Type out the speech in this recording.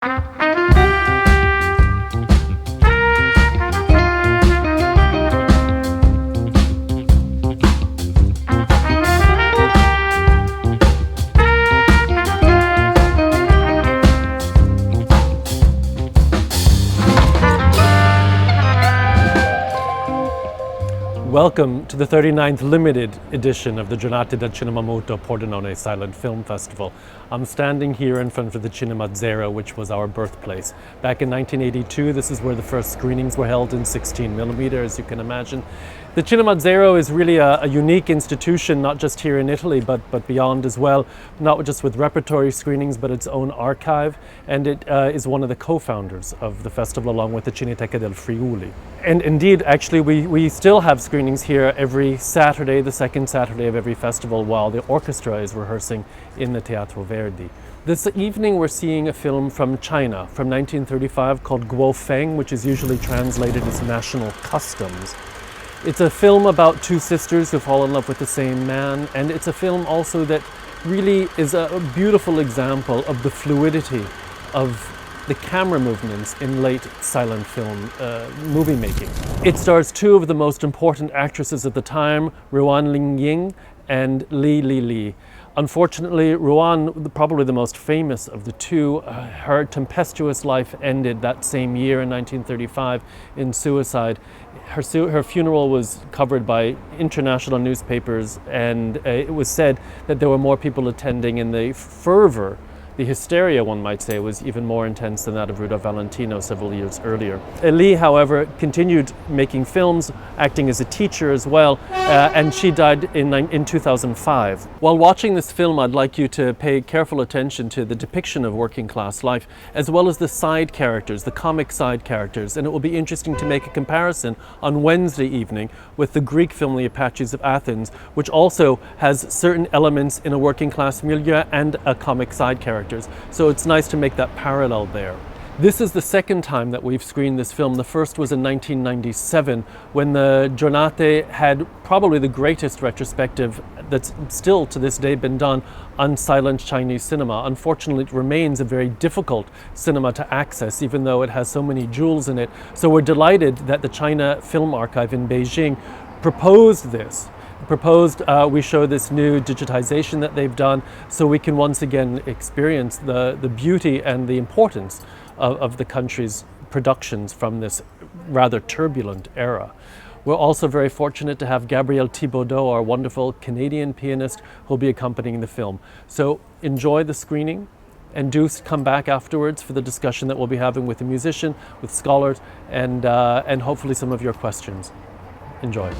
Welcome to the 39th limited edition of the Giornate del Cinema Muto Pordenone Silent Film Festival. I'm standing here in front of the Cinema Zero, which was our birthplace. Back in 1982, this is where the first screenings were held in 16mm, as you can imagine. The Cinema Zero is really a unique institution, not just here in Italy, but beyond as well. Not just with repertory screenings, but its own archive. And it is one of the co-founders of the festival, along with the Cineteca del Friuli. And indeed, actually, we still have screenings here every Saturday, the second Saturday of every festival, while the orchestra is rehearsing in the Teatro Verdi. This evening we're seeing a film from China from 1935 called Guofeng, which is usually translated as National Customs. It's a film about two sisters who fall in love with the same man, and it's a film also that really is a beautiful example of the fluidity of the camera movements in late silent film movie making. It stars two of the most important actresses at the time, Ruan Lingying and Li. Unfortunately, Ruan, probably the most famous of the two, her tempestuous life ended that same year in 1935 in suicide. Her funeral was covered by international newspapers, and it was said that there were more people attending, and the fervor, the hysteria, one might say, was even more intense than that of Ruda Valentino several years earlier. Li, however, continued making films, acting as a teacher as well, and she died in 2005. While watching this film, I'd like you to pay careful attention to the depiction of working class life, as well as the side characters, the comic side characters, and it will be interesting to make a comparison on Wednesday evening with the Greek film The Apaches of Athens, which also has certain elements in a working class milieu and a comic side character. So it's nice to make that parallel there. This is the second time that we've screened this film. The first was in 1997, when the Giornate had probably the greatest retrospective that's still to this day been done on silent Chinese cinema. Unfortunately, it remains a very difficult cinema to access, even though it has so many jewels in it. So we're delighted that the China Film Archive in Beijing proposed this. We show this new digitization that they've done, so we can once again experience the beauty and the importance of the country's productions from this rather turbulent era. We're also very fortunate to have Gabrielle Thibodeau, our wonderful Canadian pianist, who'll be accompanying the film. So enjoy the screening, and do come back afterwards for the discussion that we'll be having with the musician, with scholars, and hopefully some of your questions. Enjoy.